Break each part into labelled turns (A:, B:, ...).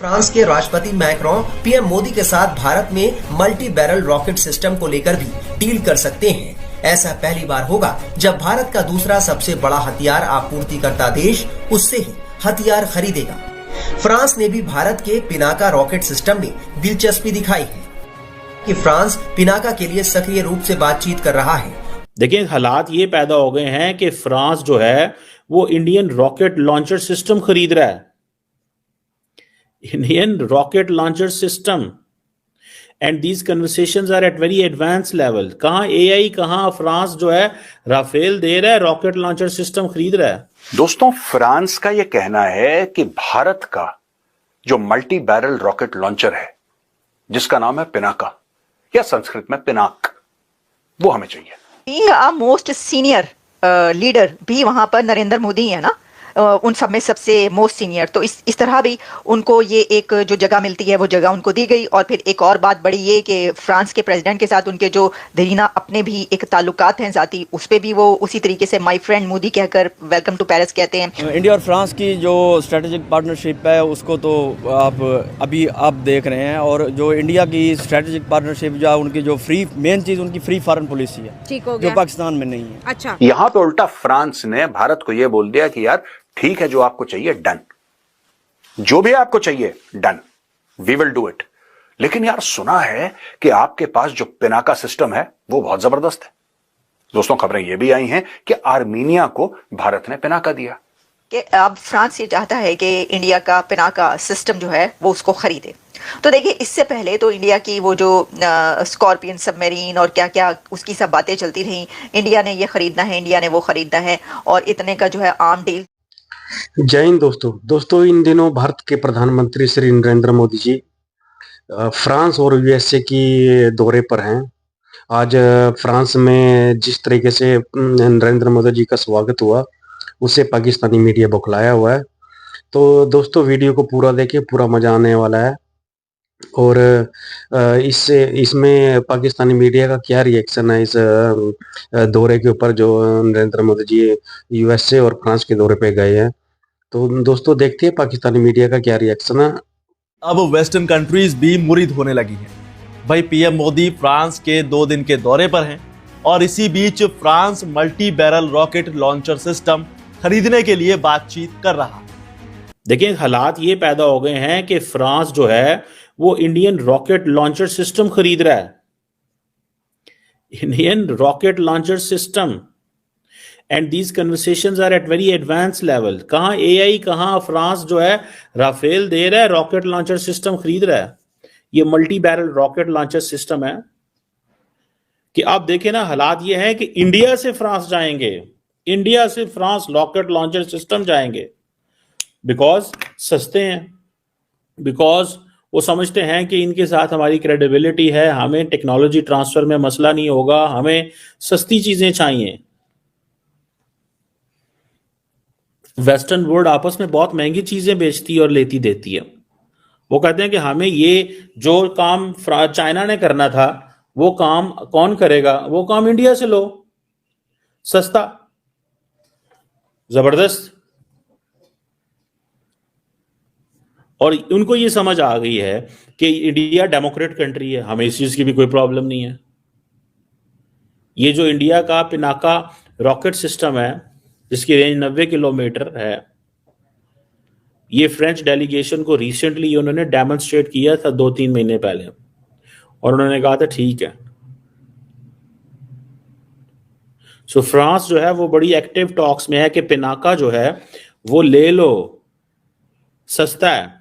A: France के राष्ट्रपति Macron PM Modi के साथ भारत में मल्टी बैरल रॉकेट सिस्टम को लेकर भी डील कर सकते हैं। ऐसा पहली बार होगा जब भारत का दूसरा सबसे बड़ा हथियार आपूर्तिकर्ता देश उससे ही हथियार खरीदेगा। फ्रांस ने भी भारत के पिनाका रॉकेट सिस्टम में दिलचस्पी दिखाई है कि फ्रांस पिनाका के लिए सक्रिय रूप से बातचीत कर रहा है।
B: देखिए, हालात ये पैदा हो गए हैं कि फ्रांस जो है वो इंडियन रॉकेट लॉन्चर सिस्टम खरीद रहा है, Indian rocket launcher system, and these conversations are at very advance level. कहां एआई, कहां फ्रांस जो है राफेल दे रहा है, रॉकेट लॉन्चर सिस्टम खरीद रहा है।
C: दोस्तों, फ्रांस का यह कहना है कि भारत का जो मल्टी बैरल रॉकेट लॉन्चर है जिसका नाम है पिनाका या संस्कृत में पिनाक, वो हमें चाहिए।
D: Being a most senior leader भी वहां पर नरेंद्र मोदी है ना, उन सब में सबसे मोस्ट सीनियर, तो इस तरह भी उनको ये एक जो जगह मिलती है वो जगह उनको दी गई। और फिर एक और बात बड़ी ये कि फ्रांस के प्रेसिडेंट के साथ उनके जो देरीना अपने भी एक ताल्लुकात हैं जाती, उस पर भी वो उसी तरीके से माय फ्रेंड मोदी कहकर वेलकम टू पेरिस कहते हैं।
E: इंडिया और फ्रांस की जो स्ट्रेटेजिक पार्टनरशिप है उसको तो आप देख रहे हैं, और जो इंडिया की स्ट्रेटेजिक पार्टनरशिप जो उनकी जो मेन चीज़ उनकी फ्री फॉरेन पॉलिसी है, ठीक हो गया, जो पाकिस्तान में नहीं है।
D: अच्छा,
C: यहां पे उल्टा फ्रांस ने भारत को यह बोल दिया कि यार ठीक है, जो आपको चाहिए डन, जो भी आपको चाहिए done, we will do it. लेकिन यार सुना है कि आपके पास जो पिनाका सिस्टम है वो बहुत जबरदस्त है। दोस्तों, खबरें ये भी आई हैं कि आर्मीनिया को भारत ने पिनाका दिया।
D: कि अब फ्रांस ये चाहता है कि इंडिया का पिनाका सिस्टम जो है वो उसको खरीदे। तो देखिए, इससे पहले तो इंडिया की वो जो स्कॉर्पियन सबमरीन और क्या क्या उसकी सब बातें चलती रहीं, इंडिया ने ये खरीदना है, इंडिया ने वो खरीदना है, और इतने का जो है आम डील।
F: जय हिंद दोस्तों, इन दिनों भारत के प्रधानमंत्री श्री नरेंद्र मोदी जी फ्रांस और यूएसए की दौरे पर हैं। आज फ्रांस में जिस तरीके से नरेंद्र मोदी जी का स्वागत हुआ उसे पाकिस्तानी मीडिया बौखलाया हुआ है। तो दोस्तों, वीडियो को पूरा देखिए, पूरा मजा आने वाला है। और इसमें पाकिस्तानी मीडिया का क्या रिएक्शन है इस दौरे के ऊपर जो नरेंद्र मोदी जी यूएसए और फ्रांस के दौरे पे गए हैं। तो दोस्तों, देखते हैं पाकिस्तानी मीडिया का क्या रिएक्शन है।
G: अब वेस्टर्न कंट्रीज भी मुरीद होने लगी हैं। भाई, पीएम मोदी फ्रांस के 2 दिन के दौरे पर हैं और इसी बीच France multi barrel rocket launcher system खरीदने के लिए बातचीत कर रहा है।
B: देखिए, हालात ये पैदा हो गए हैं कि फ्रांस जो है वो इंडियन रॉकेट लॉन्चर सिस्टम खरीद रहा है, Indian rocket launcher system, and these conversations are at very advance level. कहां एआई, कहां फ्रांस जो है राफेल दे रहा है, रॉकेट लॉन्चर सिस्टम खरीद रहा है। ये multi barrel rocket launcher system है कि आप देखें ना, हालात ये है कि इंडिया से फ्रांस जाएंगे, इंडिया से फ्रांस रॉकेट लॉन्चर सिस्टम जाएंगे, बिकॉज सस्ते हैं, बिकॉज वो समझते हैं कि इनके साथ हमारी क्रेडिबिलिटी है, हमें टेक्नोलॉजी ट्रांसफर में मसला नहीं होगा, हमें सस्ती चीजें चाहिए। वेस्टर्न वर्ल्ड आपस में बहुत महंगी चीजें बेचती है और लेती देती है। वो कहते हैं कि हमें ये जो काम चाइना ने करना था वो काम कौन करेगा, वो काम इंडिया से लो, सस्ता, जबरदस्त। और उनको ये समझ आ गई है कि इंडिया डेमोक्रेट कंट्री है, हमें इस चीज की भी कोई प्रॉब्लम नहीं है। ये जो इंडिया का पिनाका रॉकेट सिस्टम है जिसकी रेंज 90 किलोमीटर है, ये फ्रेंच डेलीगेशन को रिसेंटली उन्होंने डेमोन्स्ट्रेट किया था 2-3 महीने पहले, और उन्होंने कहा था ठीक है। सो फ्रांस जो है वो बड़ी एक्टिव टॉक्स में है कि पिनाका जो है वो ले लो, सस्ता है।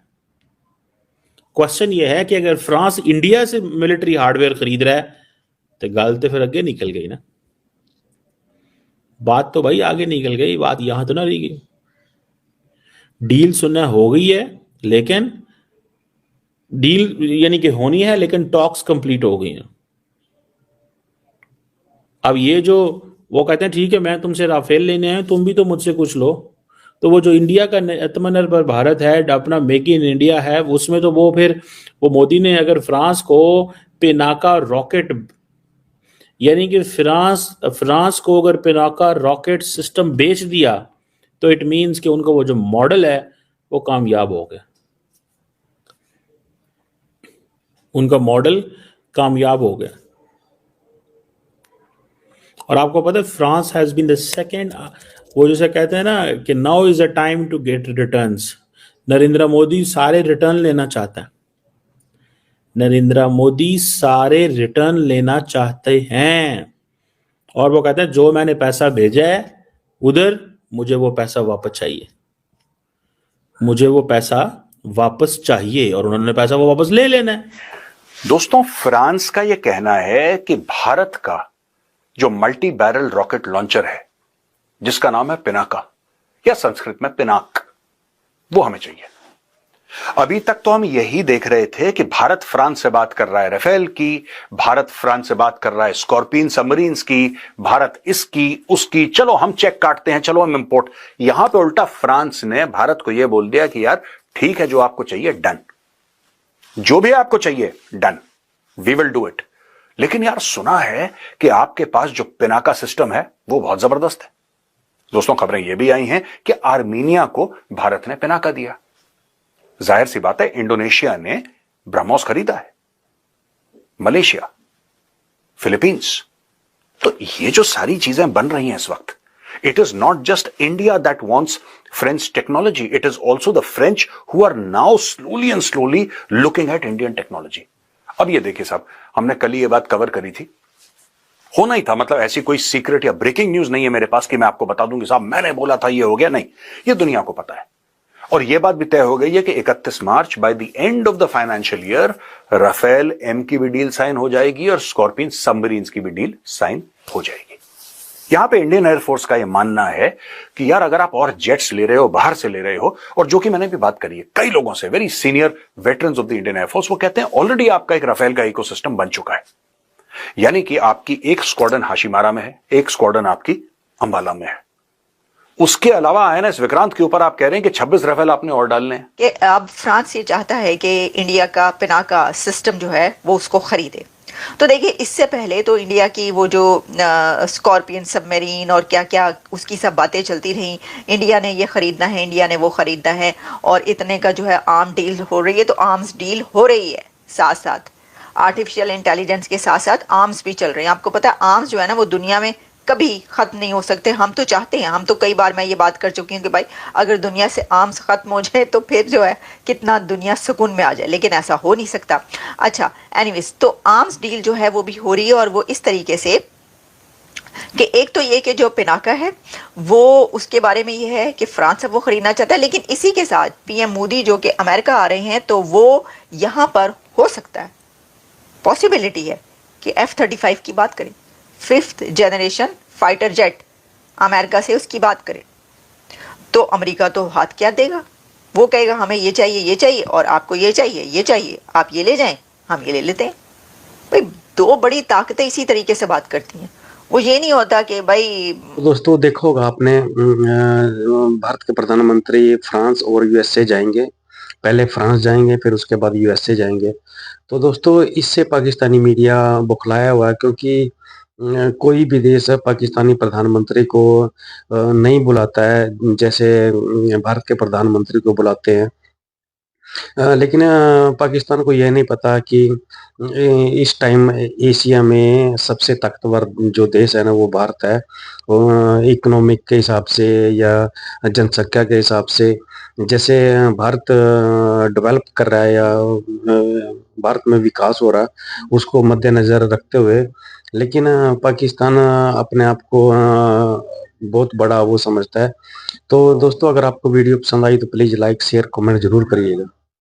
B: क्वेश्चन ये है कि अगर फ्रांस इंडिया से मिलिट्री हार्डवेयर खरीद रहा है तो गल तो फिर आगे निकल गई ना, बात तो भाई आगे निकल गई, बात यहां तो ना रही गई। डील सुनना हो गई है, लेकिन डील यानी कि होनी है, लेकिन टॉक्स कंप्लीट हो गई हैं। अब ये जो वो कहते हैं ठीक है मैं तुमसे राफेल लेने आए, तुम भी तो मुझसे कुछ लो, तो वो जो इंडिया का आत्मनिर्भर भारत है, अपना मेक इन इंडिया है, उसमें तो वो फिर वो मोदी ने अगर फ्रांस को पिनाका रॉकेट यानी कि फ्रांस को अगर पिनाका रॉकेट सिस्टम बेच दिया तो इट मीन्स कि उनका वो जो मॉडल है वो कामयाब हो गया। उनका मॉडल कामयाब हो गया। और आपको पता है France has been the second, वो जैसे कहते हैं ना कि now is a time to get returns. Narendra Modi सारे रिटर्न लेना चाहता है। नरेंद्र मोदी सारे रिटर्न लेना चाहते हैं और वो कहते हैं जो मैंने पैसा भेजा है उधर मुझे वो पैसा वापस चाहिए, मुझे वो पैसा वापस चाहिए, और उन्होंने पैसा वो वापस ले लेना है।
C: दोस्तों, फ्रांस का यह कहना है कि भारत का जो मल्टी बैरल रॉकेट लॉन्चर है जिसका नाम है पिनाका या संस्कृत में पिनाक, वो हमें चाहिए। अभी तक तो हम यही देख रहे थे कि भारत फ्रांस से बात कर रहा है राफेल की, भारत फ्रांस से बात कर रहा है स्कॉर्पियन सबमरीन्स की, भारत इसकी उसकी, चलो हम चेक काटते हैं, चलो हम इंपोर्ट। यहां पे उल्टा फ्रांस ने भारत को यह बोल दिया कि यार ठीक है, जो आपको चाहिए डन, जो भी आपको चाहिए done, we will do it. लेकिन यार सुना है कि आपके पास जो पिनाका सिस्टम है वो बहुत जबरदस्त है। दोस्तों, खबरें यह भी आई हैं कि आर्मीनिया को भारत ने पिनाका दिया। जाहिर सी बात है इंडोनेशिया ने ब्रह्मोस खरीदा है, मलेशिया, फिलीपींस। तो ये जो सारी चीजें बन रही हैं इस वक्त, it is not just India that wants French technology, it is also the French who are now slowly and slowly looking at Indian technology. अब ये देखिए साहब, हमने कल ही ये बात कवर करी थी, होना ही था, मतलब ऐसी कोई सीक्रेट या ब्रेकिंग न्यूज नहीं है मेरे पास कि मैं आपको बता दूंगी साहब मैंने बोला था ये हो गया, नहीं, ये दुनिया को पता है। और यह बात भी तय हो गई है कि 31 March by the end of the financial year Rafale M की भी डील साइन हो जाएगी और स्कॉर्पियन सबमरीन्स की भी डील साइन हो जाएगी। यहां पे इंडियन एयरफोर्स का यह मानना है कि यार अगर आप और जेट्स ले रहे हो, बाहर से ले रहे हो, और जो कि मैंने भी बात करी है कई लोगों से, very senior veterans of the Indian air force, वो कहते हैं ऑलरेडी आपका एक राफेल का इकोसिस्टम बन चुका है। यानी कि आपकी एक स्क्वाड्रन हाशिमारा में है, एक स्क्वाड्रन आपकी अंबाला में है। उसके अलावा INS विक्रांत के ऊपर आप कह रहे हैं कि 26 राफेल आपने और डालने हैं।
D: कि अब फ्रांस ये चाहता है कि इंडिया का पिनाका सिस्टम जो है वो उसको खरीदे। तो देखिए, इससे पहले तो इंडिया की वो जो स्कॉर्पियन सबमरीन और क्या क्या उसकी सब बातें चलती रहीं, इंडिया ने ये खरीदना है, इंडिया ने वो खरीदना है, और इतने का जो है आर्म डील हो रही है। तो आर्म्स डील हो रही है, साथ साथ आर्टिफिशियल इंटेलिजेंस के साथ साथ आर्म्स भी चल रहे हैं। आपको पता है आर्म्स जो है ना वो दुनिया में कभी खत्म नहीं हो सकते। हम तो चाहते हैं, हम तो कई बार मैं ये बात कर चुकी हूँ कि भाई अगर दुनिया से आर्म्स खत्म हो जाए तो फिर जो है कितना दुनिया सुकून में आ जाए, लेकिन ऐसा हो नहीं सकता। अच्छा, एनीवेज, तो आर्म्स डील जो है वो भी हो रही है, और वो इस तरीके से कि एक तो ये कि जो पिनाका है वो उसके बारे में ये है कि फ्रांस अब वो खरीदना चाहता है, लेकिन इसी के साथ PM मोदी जो कि अमेरिका आ रहे हैं तो वो यहाँ पर हो सकता है, पॉसिबिलिटी है कि F-35 की बात करें, 5th generation fighter jet America से उसकी बात करें, तो अमेरिका तो हाथ क्या देगा, वो कहेगा हमें ये चाहिए और आपको ये चाहिए, आप ये ले जाएं, हम ये ले लेते हैं। भाई दो बड़ी ताकतें इसी तरीके से बात करती हैं। वो ये नहीं होता कि भाई।
F: दोस्तों देखो आपने भारत के प्रधानमंत्री फ्रांस और USA जाएंगे, पहले फ्रांस जाएंगे फिर उसके बाद USA जाएंगे। तो दोस्तों इससे पाकिस्तानी मीडिया बौखलाया हुआ है, क्योंकि कोई भी देश पाकिस्तानी प्रधानमंत्री को नहीं बुलाता है जैसे भारत के प्रधानमंत्री को बुलाते हैं। लेकिन पाकिस्तान को यह नहीं पता कि इस टाइम एशिया में सबसे ताकतवर जो देश है ना वो भारत है, इकोनॉमिक के हिसाब से या जनसंख्या के हिसाब से। जैसे भारत डेवलप कर रहा है या भारत में विकास हो रहा है उसको मद्देनजर रखते हुए, लेकिन पाकिस्तान अपने आप को बहुत बड़ा वो समझता है। तो दोस्तों अगर आपको वीडियो पसंद आई तो प्लीज़ लाइक शेयर कमेंट जरूर करिएगा।